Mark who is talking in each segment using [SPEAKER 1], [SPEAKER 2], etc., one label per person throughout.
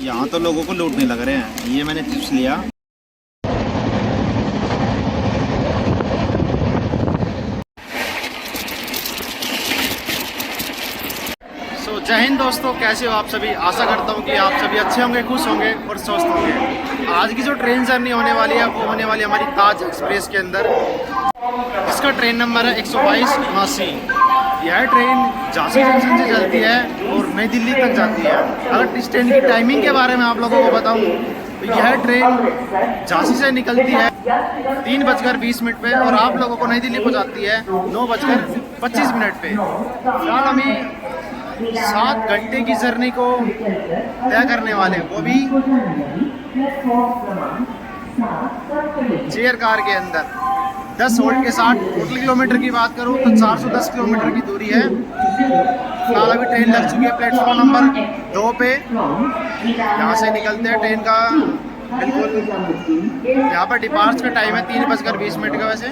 [SPEAKER 1] यहाँ तो लोगों को लूटने लग रहे हैं। ये मैंने चिप्स लिया। जय हिंद दोस्तों, कैसे हो आप सभी। आशा करता हूँ कि आप सभी अच्छे होंगे, खुश होंगे और स्वस्थ होंगे। आज की जो ट्रेन जर्नी होने वाली है वो होने वाली है हमारी ताज एक्सप्रेस के अंदर। इसका ट्रेन नंबर है 122-79। यह ट्रेन झांसी जंक्शन से चलती है और नई दिल्ली तक जाती है। अगर इस ट्रेन की टाइमिंग के बारे में आप लोगों को बताऊँ तो यह ट्रेन झांसी से निकलती है 3:20 पे और आप लोगों को नई दिल्ली पहुँचाती है 9:25 पे। फिलहाल हमें 7 घंटे की जर्नी को तय करने वाले, वो भी चेयर कार के अंदर। 10 वोल्ट के साथ टोटल किलोमीटर की बात करूं तो 410 किलोमीटर की दूरी है। फिलहाल अभी ट्रेन लग चुकी है प्लेटफॉर्म नंबर 2 पे। यहाँ से निकलते हैं ट्रेन का बिल्कुल, यहाँ पर डिपार्च का टाइम है 3:20 का। वैसे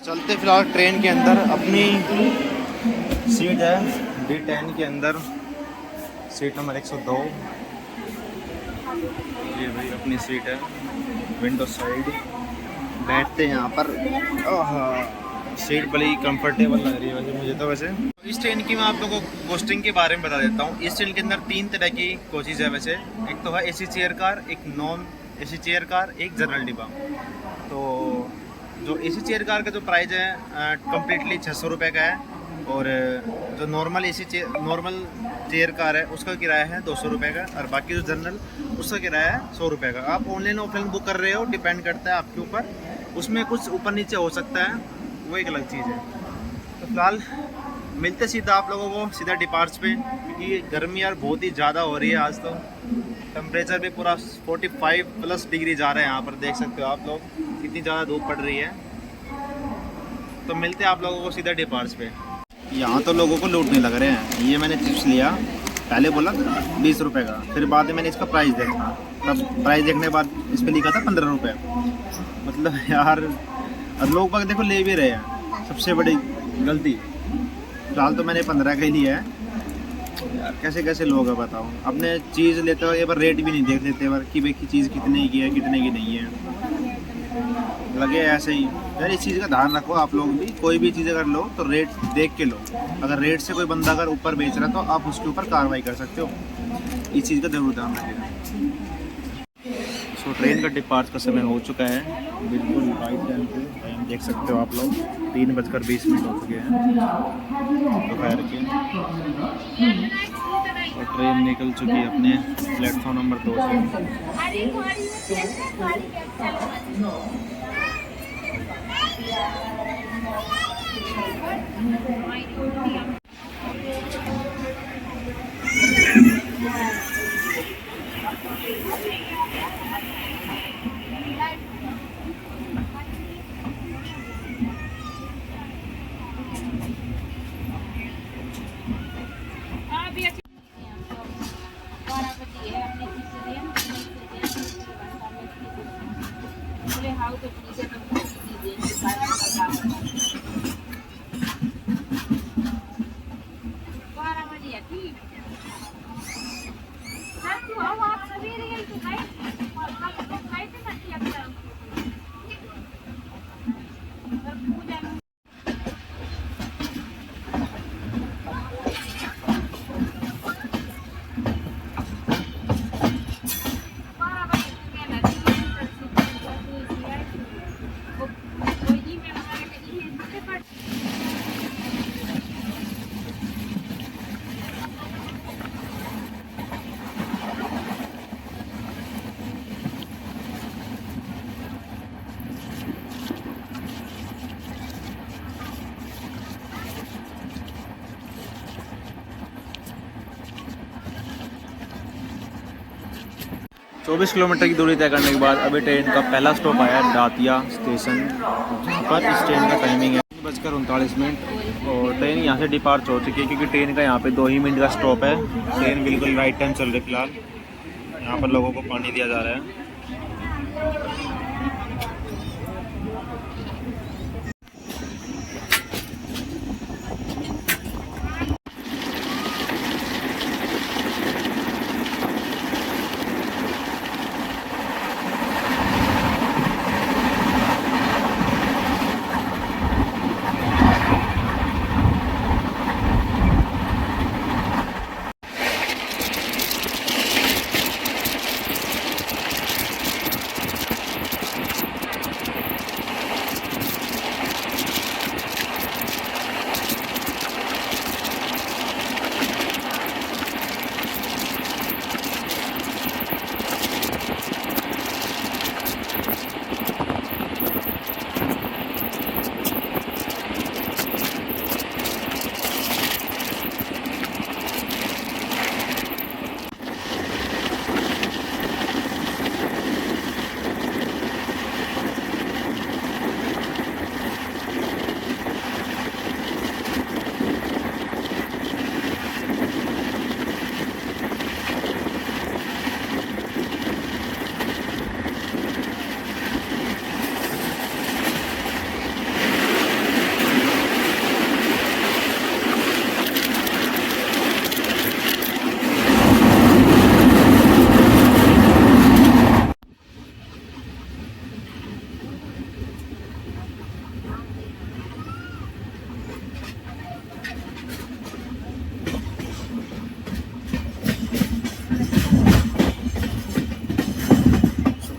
[SPEAKER 1] चलते फिलहाल ट्रेन के अंदर। अपनी सीट है D10 के अंदर, सीट नंबर 102। ये भाई अपनी सीट है, विंडो साइड। बैठते हैं यहाँ पर। सीट बड़ी कंफर्टेबल लग रही है वैसे मुझे तो। वैसे इस ट्रेन की मैं आप लोगों को कोस्टिंग के बारे में बता देता हूँ। इस ट्रेन के अंदर 3 तरह की कोचेज है वैसे। एक तो है AC चेयर कार, एक नॉन AC चेयर कार, एक जनरल डिब्बा। तो जो AC चेयर कार का जो प्राइस है कम्प्लीटली 600 रुपये का है, और जो नॉर्मल नॉर्मल चेयर कार है उसका किराया है 200 रुपये का, और बाकी जो जनरल उसका किराया है 100 रुपये का। आप ऑनलाइन ऑफलाइन बुक कर रहे हो, डिपेंड करता है आपके ऊपर। उसमें कुछ ऊपर नीचे हो सकता है, वो एक अलग चीज़ है। तो फिलहाल मिलते सीधा आप लोगों को सीधा डिपार्च पे, क्योंकि गर्मी यार बहुत ही ज़्यादा हो रही है आज तो। टेम्परेचर भी पूरा 45+ डिग्री जा रहा है यहाँ पर, देख सकते हो आप लोग कितनी ज़्यादा धूप पड़ रही है। तो मिलते हैं आप लोगों को सीधा डिपार्च पे। यहाँ तो लोगों को लूटने लग रहे हैं। ये मैंने चिप्स लिया, पहले बोला था 20 रुपये का, फिर बाद में मैंने इसका प्राइस देखा, तब प्राइस देखने के बाद इस पर लिखा था 15 रुपये। मतलब यार लोग बाग देखो ले भी रहे हैं, सबसे बड़ी गलती। फिलहाल तो मैंने 15 का ही लिया है यार। कैसे कैसे लोग हैं बताओ, अपने चीज़ लेते हुए एक बार रेट भी नहीं देख लेते बार कि भाई की चीज़ कितने की है कितने की नहीं है। लगे ऐसे ही यार। इस चीज़ का ध्यान रखो आप लोग भी, कोई भी चीज़ अगर लो तो रेट देख के लो। अगर रेट से कोई बंदा अगर ऊपर बेच रहा है तो आप उसके ऊपर कार्रवाई कर सकते हो। इस चीज़ का जरूर ध्यान रखिएगा। सो ट्रेन का डिपार्च का समय हो चुका है, बिल्कुल राइट टाइम पे। टाइम देख सकते हो आप लोग, 3:20 हो चुके हैं दोपहर के। और ट्रेन निकल चुकी है अपने प्लेटफॉर्म नंबर 2 से। चौबीस किलोमीटर की दूरी तय करने के बाद अभी ट्रेन का पहला स्टॉप आया है दातिया स्टेशन, जहाँ पर इस ट्रेन का टाइमिंग है 3:39। और ट्रेन यहाँ से डिपार्च हो चुकी है, क्योंकि ट्रेन का यहाँ पे 2 ही मिनट का स्टॉप है। ट्रेन बिल्कुल राइट टाइम चल रही है। फिलहाल यहाँ पर लोगों को पानी दिया जा रहा है।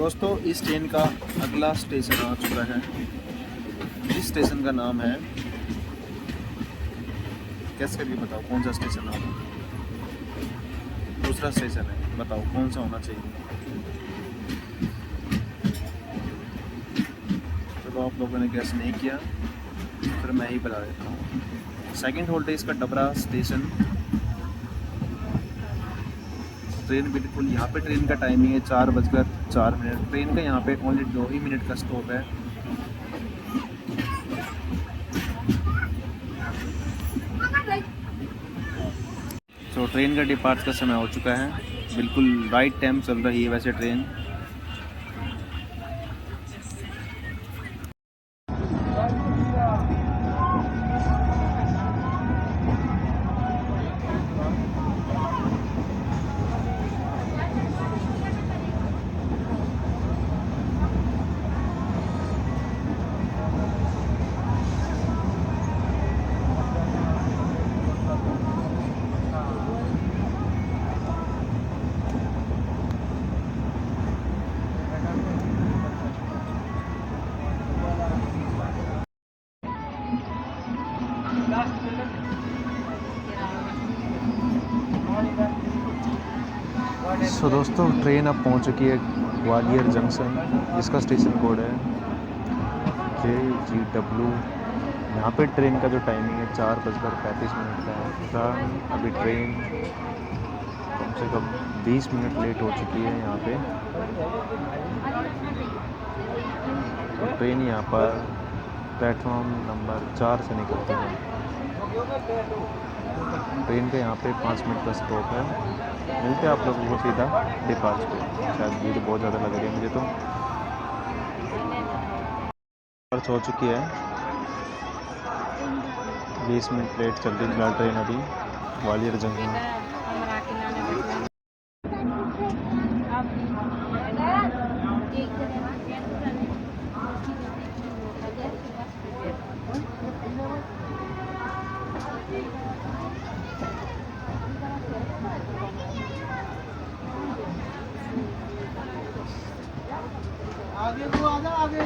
[SPEAKER 1] दोस्तों इस ट्रेन का अगला स्टेशन आ चुका है। इस स्टेशन का नाम है, कैसे करके बताओ कौन सा स्टेशन है? दूसरा स्टेशन है, बताओ कौन सा होना चाहिए? चलो आप लोगों ने गैस नहीं किया, फिर मैं ही बता देता हूँ। सेकंड होल्ड है इसका डबरा स्टेशन। ट्रेन बिल्कुल यहाँ पे ट्रेन का टाइमिंग है 4:04। ट्रेन का यहाँ पे ओनली 2 ही मिनट का स्टॉप है। तो ट्रेन का डिपार्ट का समय हो चुका है, बिल्कुल राइट टाइम चल रही है वैसे ट्रेन। सो दोस्तों ट्रेन अब पहुंच चुकी है ग्वालियर जंक्शन, जिसका स्टेशन कोड है KGW। यहाँ पे ट्रेन का जो टाइमिंग है 4:35 का है। अभी ट्रेन कम से कम 20 मिनट लेट हो चुकी है यहाँ पे। तो ट्रेन यहाँ पर प्लेटफॉर्म नंबर 4 से निकलती है। ट्रेन का यहाँ पे 5 मिनट का स्टॉप है। मिलते हैं आप लोगों को सीधा डिपार्ट पे। शायद भीड़ बहुत ज़्यादा लग रही है मुझे तो। डिपार्ट हो चुकी है, 20 मिनट लेट चल रही है ट्रेन अभी ग्वालियर जंक्शन।
[SPEAKER 2] आगे तो आजा आगे।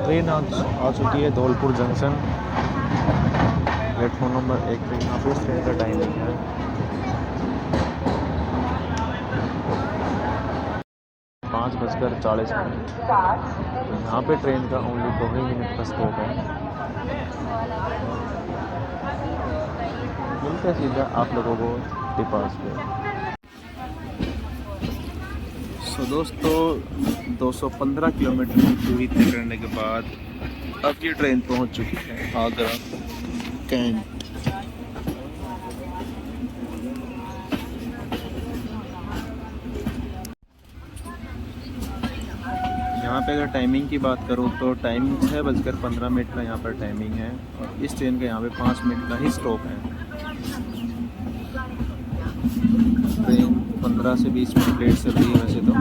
[SPEAKER 1] ट्रेन आ चुकी है धौलपुर जंक्शन, प्लेटफॉर्म नंबर 1 पे। यहाँ पे इस ट्रेन का टाइमिंग है 5 10:40। तो यहाँ पे ट्रेन का ओनली 2 ही मिनट का स्टॉप है। मिलते हैं सीधा आप लोगों को डिपास पे। सो दोस्तों 215 किलोमीटर की दूरी तय करने के बाद अब ये ट्रेन पहुंच चुकी है आगरा कैंट। यहाँ पे अगर टाइमिंग की बात करूँ तो टाइमिंग 6:15 का यहाँ पर टाइमिंग है और इस ट्रेन का यहाँ पे 5 मिनट का ही स्टॉप है। ट्रेन 15 से 20 मिनट लेट चल रही है वैसे तो।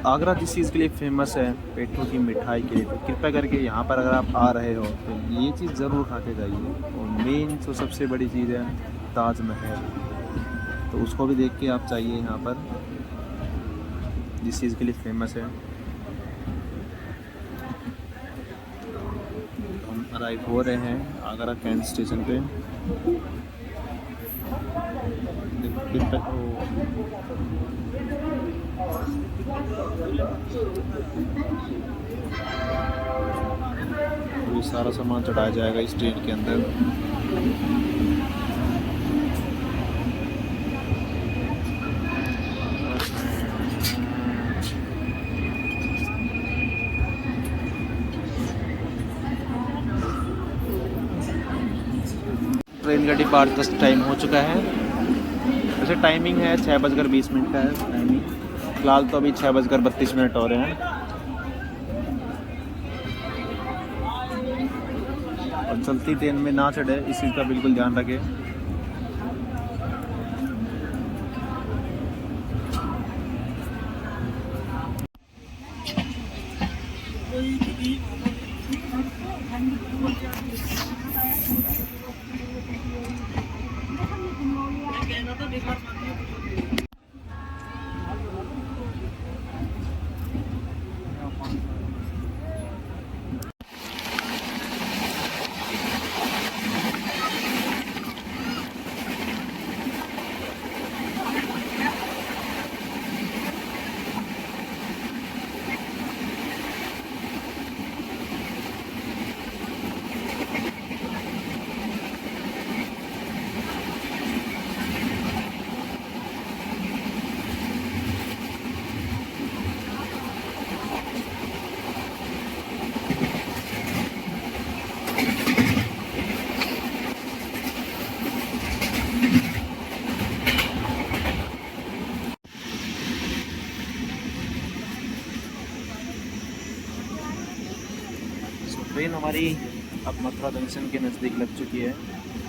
[SPEAKER 1] आगरा जिस चीज़ के लिए फेमस है, पेठों की मिठाई के लिए, तो कृपया करके यहाँ पर अगर आप आ रहे हो तो ये चीज़ ज़रूर खा के जाइए। और मेन तो सबसे बड़ी चीज़ है ताजमहल, तो उसको भी देख के आप चाहिए यहाँ पर जिस चीज़ के लिए फेमस है। हम अराइव हो रहे हैं आगरा कैंट स्टेशन पे। ये सारा सामान चढ़ाया जाएगा इस ट्रेन के अंदर। ट्रेन का डिपार्चर टाइम हो चुका है। वैसे टाइमिंग है 6:20 का है टाइमिंग। फिलहाल तो अभी 6:32 हो रहे हैं। और चलती ट्रेन में ना चढ़े इस चीज़ का बिल्कुल ध्यान रखें। ट्रेन हमारी अब मथुरा जंक्शन के नज़दीक लग चुकी है।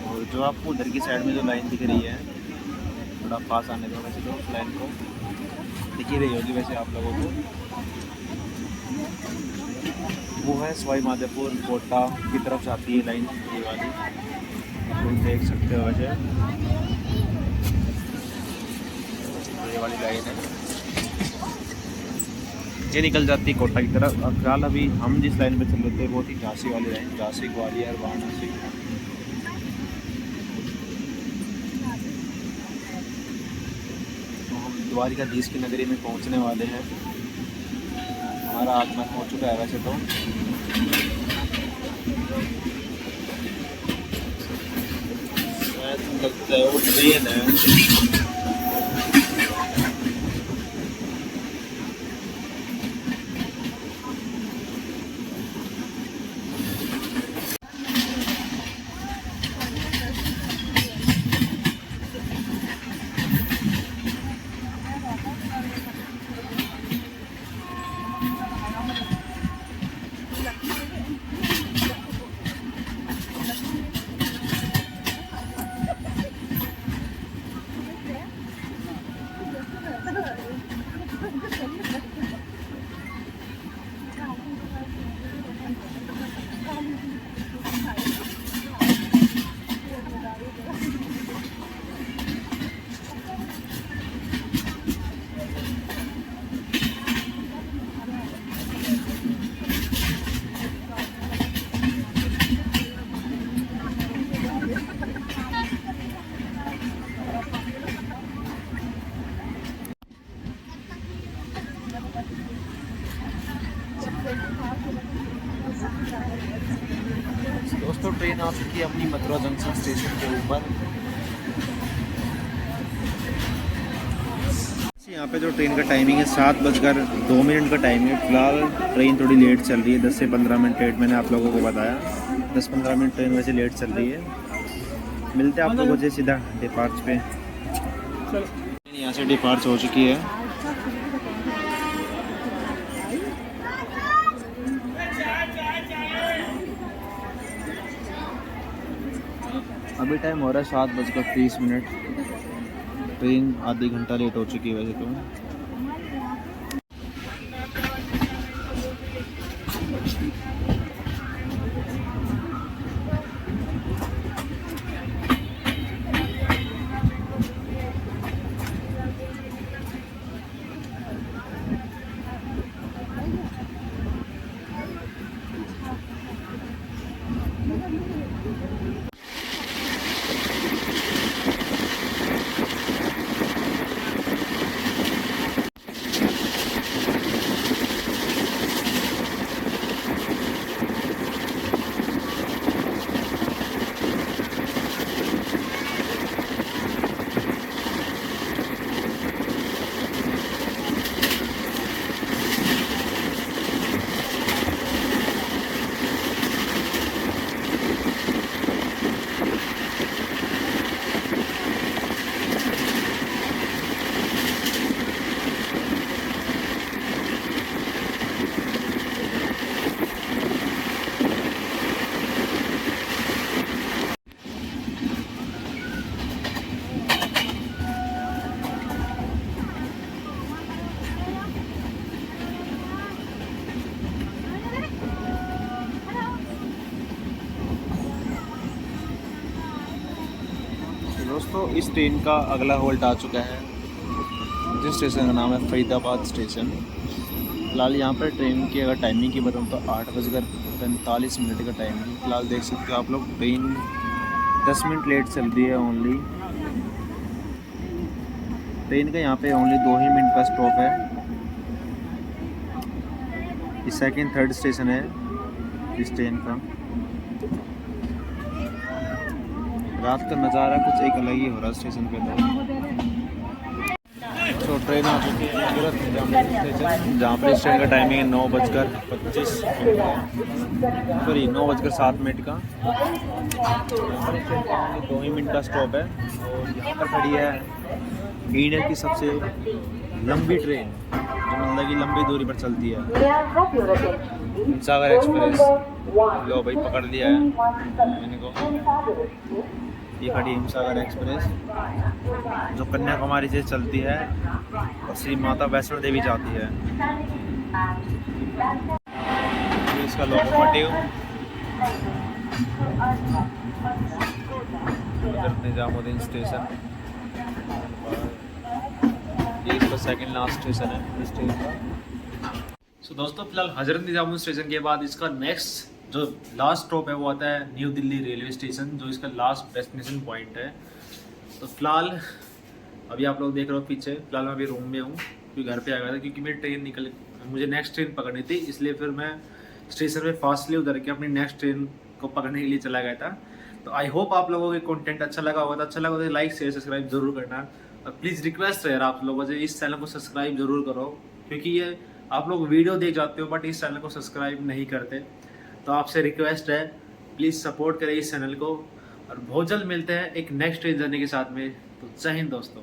[SPEAKER 1] और जो आपको उधर की साइड में जो लाइन दिख रही है, थोड़ा पास आने दो वैसे तो उस लाइन को दिख ही रही होगी वैसे आप लोगों को, वो है सवाई माधोपुर कोटा की तरफ जाती है लाइन ये वाली, तुम देख सकते हो वैसे ये वाली लाइन है, ये निकल जाती है कोटा की तरफ। और फिलहाल अभी हम जिस लाइन में चल रहे थे वो थी झांसी वाली लाइन, झांसी ग्वालियर वाराणसी। तो हम द्वारिकाधीश की नगरी में पहुंचने वाले हैं। हमारा आगमन हो चुका है वैसे तो। शायद लगता है वो ट्रेन है। दोस्तों ट्रेन आ चुकी है अपनी मथुरा जंक्शन स्टेशन के ऊपर। यहाँ पे जो ट्रेन का टाइमिंग है 7:02 का टाइम है। फिलहाल ट्रेन थोड़ी लेट चल रही है, 10 से 15 मिनट लेट मैंने आप लोगों को बताया। 10-15 मिनट ट्रेन वैसे लेट चल रही है। मिलते हैं आप लोगों से सीधा डिपार्च पे। यहाँ से डिपार्च हो चुकी है। अभी टाइम हो रहा है 7:30। ट्रेन आधी घंटा लेट हो चुकी है वैसे तो। दोस्तों इस ट्रेन का अगला होल्ट आ चुका है, जिस स्टेशन का नाम है फरीदाबाद स्टेशन। फिलहाल यहाँ पर ट्रेन की अगर टाइमिंग की बताऊँ तो 8:45 का टाइम है। फिलहाल देख सकते हो आप लोग ट्रेन 10 मिनट लेट चल रही है ओनली। ट्रेन का यहाँ पे ओनली 2 ही मिनट का स्टॉप है। ये सेकंड थर्ड स्टेशन है इस ट्रेन का। रात का नज़ारा कुछ एक अलग ही हो रहा है स्टेशन पे तो ट्रेन आ चुकी है हजरत निजामुद्दीन स्टेशन, जहाँ पर इस ट्रेन का टाइमिंग है 9:25 सॉरी 9:07 का। यहाँ पर इस ट्रेन का 2 ही मिनट का स्टॉप है। और यहाँ पर खड़ी है इंडिया की सबसे लंबी ट्रेन, जो मतलब की लंबी दूरी पर चलती है, हिमसागर एक्सप्रेस। लो भाई पकड़ लिया है इनको। ये खड़ी हिमसागर एक्सप्रेस जो कन्याकुमारी से चलती है और श्री माता वैष्णो देवी जाती है। ये इसका लोकोमोटिव हजरत निजामुद्दीन स्टेशन, ये इसका सेकंड लास्ट स्टेशन है इस ट्रेन का। सो दोस्तों फिलहाल हजरत निजामुद्दीन स्टेशन के बाद इसका नेक्स्ट जो लास्ट स्टॉप है वो आता है न्यू दिल्ली रेलवे स्टेशन, जो इसका लास्ट डेस्टिनेशन पॉइंट है। तो फिलहाल अभी आप लोग देख रहे हो पीछे, फिलहाल मैं अभी रूम में हूँ क्योंकि घर पे आ गया था, क्योंकि मेरी ट्रेन मुझे नेक्स्ट ट्रेन पकड़नी थी, इसलिए फिर मैं स्टेशन पे फास्टली उतर के अपनी नेक्स्ट ट्रेन को पकड़ने के लिए चला गया था। तो आई होप आप लोगों को कंटेंट अच्छा लगा होगा। तो अच्छा लगा तो लाइक शेयर सब्सक्राइब जरूर करना। और प्लीज़ रिक्वेस्ट है यार आप लोगों से, इस चैनल को सब्सक्राइब जरूर करो, क्योंकि ये आप लोग वीडियो देख जाते हो बट इस चैनल को सब्सक्राइब नहीं करते। तो आपसे रिक्वेस्ट है प्लीज़ सपोर्ट करें इस चैनल को। और बहुत जल्द मिलते हैं एक नेक्स्ट ट्रेन जर्नी के साथ में। तो जय हिंद दोस्तों।